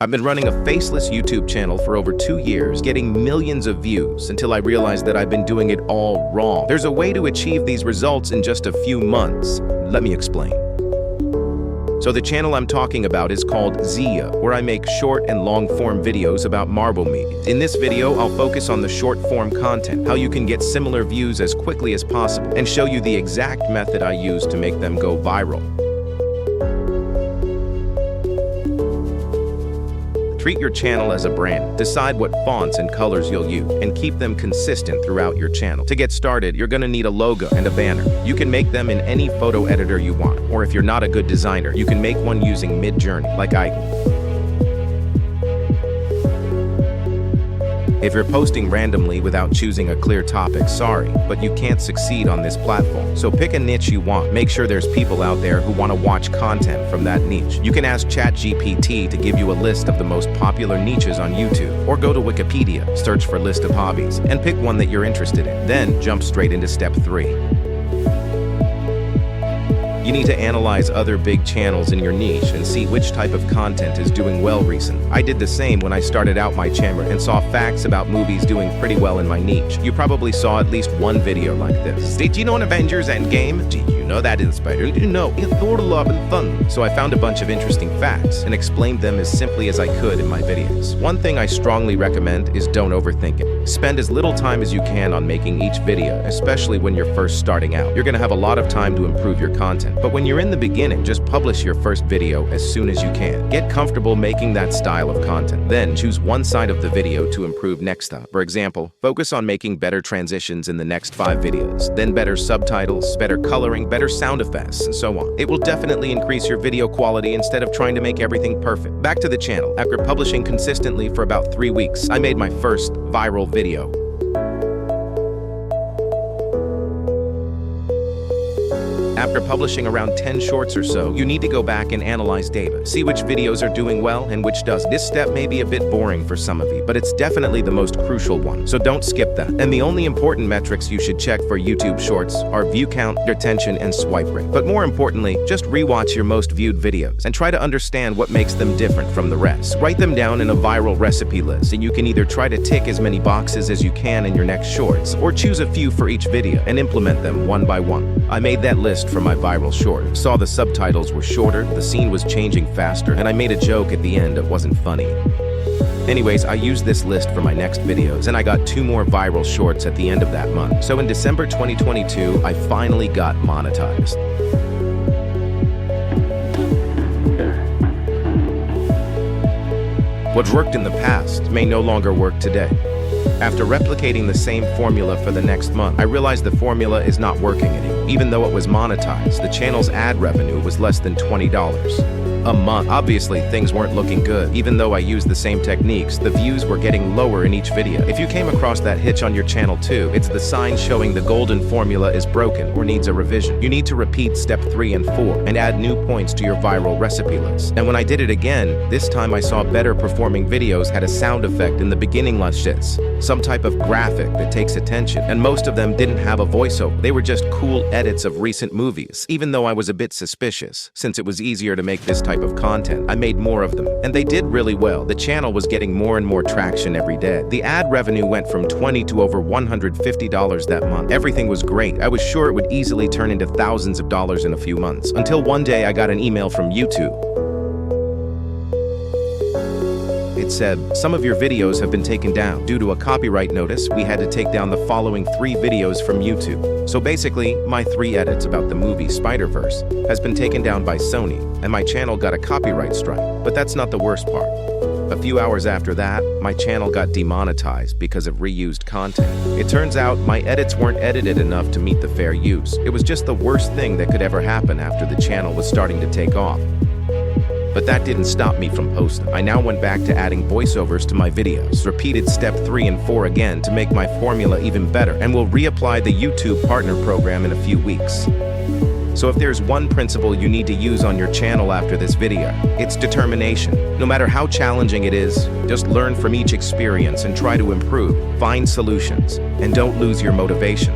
I've been running a faceless YouTube channel for over 2 years, getting millions of views until I realized that I've been doing it all wrong. There's a way to achieve these results in just a few months. Let me explain. So the channel I'm talking about is called Zia, where I make short and long-form videos about marble meat. In this video, I'll focus on the short-form content, how you can get similar views as quickly as possible, and show you the exact method I use to make them go viral. Treat your channel as a brand. Decide what fonts and colors you'll use, and keep them consistent throughout your channel. To get started, you're gonna need a logo and a banner. You can make them in any photo editor you want, or if you're not a good designer, you can make one using Mid-Journey, like I can. If you're posting randomly without choosing a clear topic, sorry, but you can't succeed on this platform. So pick a niche you want. Make sure there's people out there who want to watch content from that niche. You can ask ChatGPT to give you a list of the most popular niches on YouTube, or go to Wikipedia, search for list of hobbies, and pick one that you're interested in. Then jump straight into step 3. You need to analyze other big channels in your niche and see which type of content is doing well recently. I did the same when I started out my channel and saw facts about movies doing pretty well in my niche. You probably saw at least one video like this. Did you know in Avengers Endgame? Did you know that in Spider? Did you know in Thor Love and Thunder? So I found a bunch of interesting facts and explained them as simply as I could in my videos. One thing I strongly recommend is don't overthink it. Spend as little time as you can on making each video, especially when you're first starting out. You're gonna have a lot of time to improve your content. But when you're in the beginning, just publish your first video as soon as you can. Get comfortable making that style of content. Then choose one side of the video to improve next up. For example, focus on making better transitions in the next 5 videos, then better subtitles, better coloring, better sound effects, and so on. It will definitely increase your video quality instead of trying to make everything perfect. Back to the channel. After publishing consistently for about 3 weeks, I made my first viral video. After publishing around 10 shorts or so, you need to go back and analyze data. See which videos are doing well and which doesn't. This step may be a bit boring for some of you, but it's definitely the most crucial one, so don't skip that. And the only important metrics you should check for YouTube Shorts are view count, retention, and swipe rate. But more importantly, just rewatch your most viewed videos and try to understand what makes them different from the rest. Write them down in a viral recipe list, and you can either try to tick as many boxes as you can in your next shorts, or choose a few for each video and implement them one by one. I made that list for my viral short. Saw the subtitles were shorter, the scene was changing faster, and I made a joke at the end that wasn't funny. Anyways, I used this list for my next videos, and I got 2 more viral shorts at the end of that month. So in December 2022, I finally got monetized. What worked in the past may no longer work today. After replicating the same formula for the next month, I realized the formula is not working anymore. Even though it was monetized, the channel's ad revenue was less than $20 a month. Obviously, things weren't looking good. Even though I used the same techniques, the views were getting lower in each video. If you came across that hitch on your channel too, it's the sign showing the golden formula is broken or needs a revision. You need to repeat step 3 and 4 and add new points to your viral recipe list. And when I did it again, this time I saw better performing videos had a sound effect in the beginning like this, some type of graphic that takes attention, and most of them didn't have a voiceover. They were just cool edits of recent movies. Even though I was a bit suspicious, since it was easier to make this type of content, I made more of them, and they did really well. The channel was getting more and more traction every day. The ad revenue went from $20 to over $150 that month. Everything was great. I was sure it would easily turn into thousands of dollars in a few months, until one day I got an email from YouTube. It said, some of your videos have been taken down. Due to a copyright notice, we had to take down the following 3 videos from YouTube. So basically, my 3 edits about the movie Spider-Verse has been taken down by Sony, and my channel got a copyright strike. But that's not the worst part. A few hours after that, my channel got demonetized because of reused content. It turns out my edits weren't edited enough to meet the fair use. It was just the worst thing that could ever happen after the channel was starting to take off. But that didn't stop me from posting. I now went back to adding voiceovers to my videos, repeated step 3 and 4 again to make my formula even better, and will reapply the YouTube Partner Program in a few weeks. So if there's one principle you need to use on your channel after this video, it's determination. No matter how challenging it is, just learn from each experience and try to improve, find solutions, and don't lose your motivation.